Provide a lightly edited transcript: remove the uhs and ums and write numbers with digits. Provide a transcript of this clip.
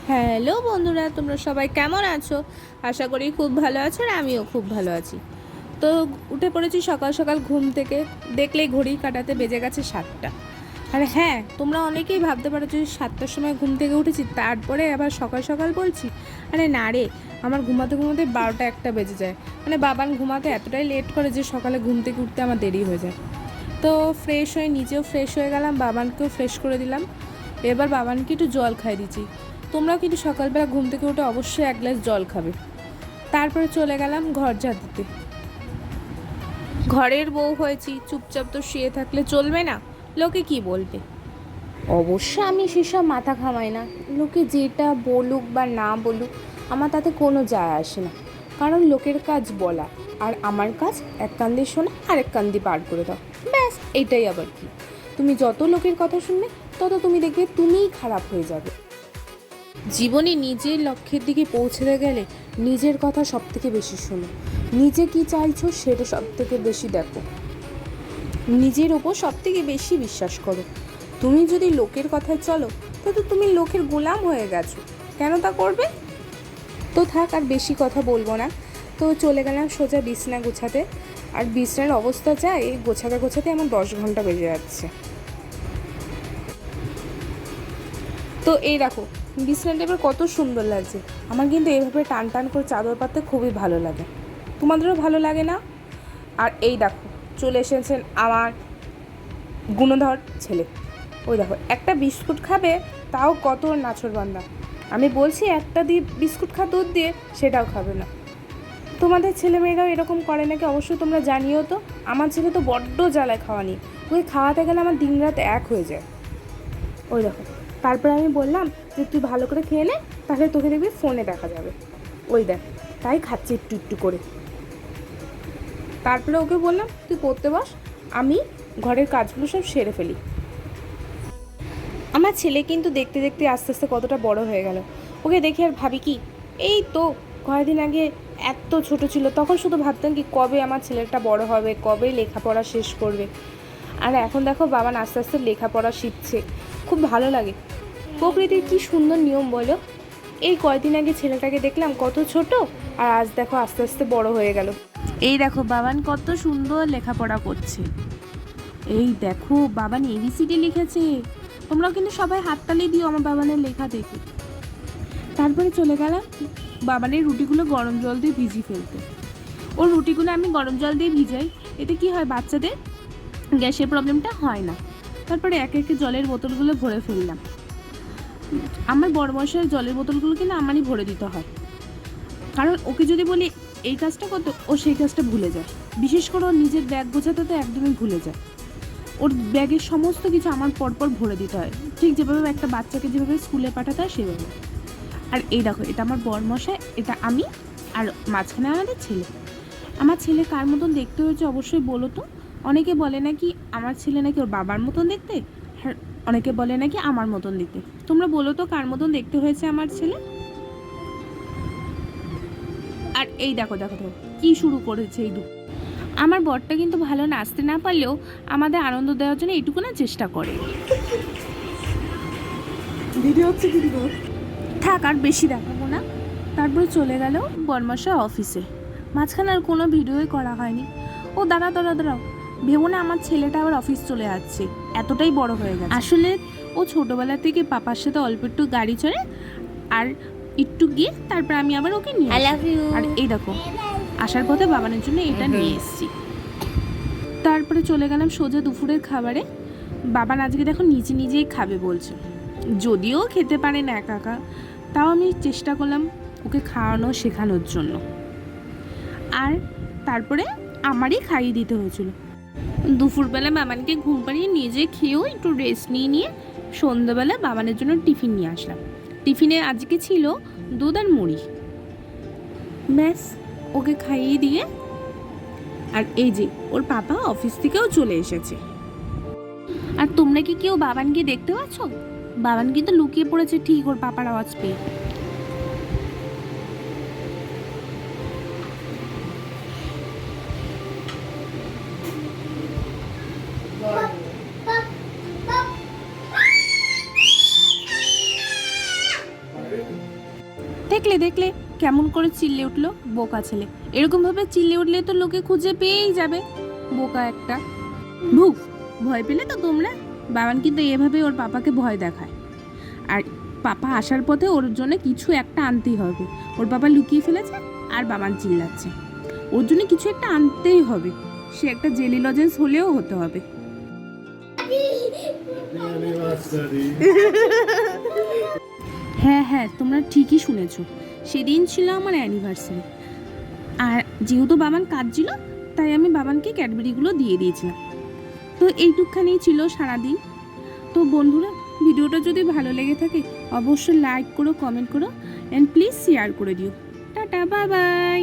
Hello বন্ধুরা, তোমরা সবাই কেমন আছো? আশা করি খুব ভালো আছো, আর আমিও খুব ভালো আছি। তো উঠে পড়েছি সকাল সকাল ঘুম থেকে, দেখলেই ঘড়ি কাটাতে বেজে গেছে 7টা। আর হ্যাঁ, তোমরা অনেকেই ভাবতে পারো যে 7টার সময় ঘুম থেকে উঠেছি, তারপরে আবার সকাল সকাল বলছি। আরে না রে, আমার ঘুমাতে ঘুমাতে 12টা 1টা বেজে যায়। মানে বাবান ঘুমাতে এতটাই লেট করে যে সকালে ঘুম থেকে উঠতে আমার দেরি হয়ে যায়। তো ফ্রেশ হয়ে নিজেও ফ্রেশ হয়ে গেলাম, বাবানকেও ফ্রেশ করে দিলাম। এবার বাবানকে একটু জল খাই দিচ্ছি। তোমরাও কিন্তু সকালবেলা ঘুম থেকে উঠে অবশ্যই 1 গ্লাস জল খাবে। তারপরে চলে গেলাম ঘর ঝাড় দিতে। ঘরের বউ হয়েছি, চুপচাপ তো শুয়ে থাকলে চলবে না, লোকে কি বলবে। অবশ্য আমি সেসব মাথা ঘামাই না, লোকে যেটা বলুক বা না বলুক আমার তাতে কোনো যায় আসে না। কারণ লোকের কাজ বলা, আর আমার কাজ এক কান দিয়ে শোনা আর এক কান দিয়ে পার করে দাও, ব্যাস। এইটাই আবার কি? তুমি যত লোকের কথা শুনবে তত তুমি দেখবে তুমিই খারাপ হয়ে যাবে। জীবনে নিজের লক্ষ্যের দিকে পৌঁছতে গেলে নিজের কথা সব থেকে বেশি শোনো, নিজে কি চাইছো সেটা সব থেকে বেশি দেখো, নিজের ওপর সব থেকে বেশি বিশ্বাস করো। তুমি যদি লোকের কথায় চলো তবে তুমি লোকের গোলাম হয়ে গেছো। কেন তা করবে? তো থাক, আর বেশি কথা বলবো না। তো চলে গেলাম সোজা বিছনা গোছাতে। আর বিছনার অবস্থা যা, এই গোছাতে গোছাতে আমার 10 ঘন্টা বেজে যাচ্ছে। তো এই দেখো, বিছানাটা এবার কত সুন্দর লাগছে। আমার কিন্তু এইভাবে টান টান করে চাদর পাততে খুবই ভালো লাগে। তোমাদেরও ভালো লাগে না? আর এই দেখো, চলে এসেছেন আমার গুণধর ছেলে। ওই দেখো, একটা বিস্কুট খাবে তাও কত নাছোড়বান্দা। আমি বলছি একটা দিয়ে বিস্কুট খা দুধ দিয়ে, সেটাও খাবে না। তোমাদের ছেলেমেয়েরাও এরকম করে নাকি অবশ্যই তোমরা জানিও তো। আমার ছেলে তো বড্ড জ্বালায় খাওয়া নিয়ে, ওই খাওয়াতে গেলে আমার দিন রাত এক হয়ে যায়। ওই দেখো, তারপরে আমি বললাম যে তুই ভালো করে খেয়ে নে, তাহলে তোকে দেখবি ফোনে দেখা যাবে। ওই দেখ, তাই খাচ্ছে একটু একটু করে। তারপরে ওকে বললাম তুই পড়তে বস, আমি ঘরের কাজগুলো সব সেরে ফেলি। আমার ছেলে কিন্তু দেখতে দেখতে আস্তে আস্তে কতটা বড় হয়ে গেল। ওকে দেখে আর ভাবি কি, এই তো কয়েকদিন আগে এত ছোট ছিল, তখন শুধু ভাবতাম কি কবে আমার ছেলেটা বড় হবে, কবে লেখাপড়া শেষ করবে। আর এখন দেখো বাবান আস্তে আস্তে লেখাপড়া শিখছে, খুব ভালো লাগে। প্রকৃতির কি সুন্দর নিয়ম বলো। এই কয়েকদিন আগে ছেলেটাকে দেখলাম কত ছোট, আর আজ দেখো আস্তে আস্তে বড় হয়ে গেল। এই দেখো বাবান কত সুন্দর লেখাপড়া করছে। এই দেখো বাবান এবিসিডি লিখেছে। তোমরাও কিন্তু সবাই হাততালি দিও আমার বাবানের লেখা দেখে। তারপরে চলে গেলাম বাবানের রুটিগুলো গরম জল দিয়ে ভিজিয়ে ফেলতে। ওর রুটিগুলো আমি গরম জল দিয়ে ভিজাই, এতে কি হয়, বাচ্চাদের গ্যাসের প্রবলেমটা হয় না। তারপরে একে একে জলের বোতলগুলো ভরে ফেললাম। আমার বড় মশাইয়ের জলের বোতলগুলো কিন্তু আমারই ভরে দিতে হয়, কারণ ওকে যদি বলি এই কাজটা করতে, ও সেই কাজটা ভুলে যায়। বিশেষ করে ওর নিজের ব্যাগ গোছাতে তো একদমই ভুলে যায়। ওর ব্যাগের সমস্ত কিছু আমার পরপর ভরে দিতে হয়, ঠিক যেভাবে একটা বাচ্চাকে যেভাবে স্কুলে পাঠাতে হয় সেভাবে। আর এই দেখো, এটা আমার বরমশাই, এটা আমি, আর মাঝখানে আমাদের ছেলে। আমার ছেলে কার মতন দেখতে হয়েছে অবশ্যই বলো তো। অনেকে বলে নাকি আমার ছেলে নাকি ওর বাবার মতন দেখতে, আর অনেকে বলে নাকি আমার মতন দেখতে। তোমরা বলো তো কার মতন দেখতে হয়েছে আমার ছেলে। আর এই দেখো দেখো দেখো কি শুরু করেছে এই দু। আমার বরটা কিন্তু ভালো নাচতে না পারলেও আমাদের আনন্দ দেওয়ার জন্য এইটুকু না চেষ্টা করে। ভিডিও হচ্ছে কি দিব, থাক আর বেশি দেখাবো না। তারপরে চলে গেল বরমশাই অফিসে। মাঝখানে আর কোনো ভিডিওই করা হয়নি। ও দাঁড়াও, ভেবো না আমার ছেলেটা আবার অফিস চলে যাচ্ছে, এতটাই বড় হয়ে গেছে। আসলে ও ছোটোবেলা থেকে পাপার সাথে অল্প একটু গাড়ি চড়ে, আর একটু গিয়ে তারপর আমি আবার ওকে নিয়ে আসি। আর এই দেখো, আসার পথে বাবানের জন্য এটা নিয়ে এসেছি। তারপরে চলে গেলাম সোজা দুপুরের খাবারে। বাবান আজকে দেখো নিজেই খাবে বলছে, যদিও খেতে পারে না একা একা, তাও আমি চেষ্টা করলাম ওকে খাওয়ানো শেখানোর জন্য। আর তারপরে আমারই খাইয়ে দিতে হয়েছিল। দুপুরবেলা বাবানকে ঘুম পাড়িয়ে নিজে খেয়েও একটু রেস্ট নিয়ে সন্ধ্যাবেলা বাবানের জন্য টিফিন নিয়ে আসলাম। টিফিনে আজকে ছিল দুধ আর মুড়ি, ব্যাস ওকে খাইয়ে দিয়ে। আর এই যে ওর পাপা অফিস থেকেও চলে এসেছে। আর তোমরা কি কেউ বাবানকে দেখতে পাচ্ছ? বাবান কিন্তু লুকিয়ে পড়েছে ঠিক ওর পাপার আওয়াজ পেয়ে। দেখলে দেখলে কেমন করে চিল্লে উঠলো, বোকা ছেলে। এরকমভাবে চিল্লে উঠলে তো লোকে খুঁজে পেয়েই যাবে, বোকা একটা। ভুক, ভয় পেলে তো তোমরা? বাবান কিন্তু এভাবে ওর পাপাকে ভয় দেখায়, আর পাপা আসার পথে ওর জন্য কিছু একটা আনতেই হবে। ওর বাবা লুকিয়ে ফেলেছে আর বাবান চিল্লাচ্ছে, ওর জন্য কিছু একটা আনতেই হবে। সে একটা জেলি লজেন্স হলেও হতে হবে। হ্যাঁ হ্যাঁ, তোমরা ঠিকই শুনেছ, সেদিন ছিল আমার অ্যানিভার্সারি। আর যেহেতু বাবান কাঁদছিল, তাই আমি বাবানকে ক্যাডবেরিগুলো দিয়ে দিয়েছিলাম। তো এইটুকখানেই ছিল সারাদিন। তো বন্ধুরা, ভিডিওটা যদি ভালো লেগে থাকে অবশ্যই লাইক করো, কমেন্ট করো, অ্যান্ড প্লিজ শেয়ার করে দিও। Tata, bye bye.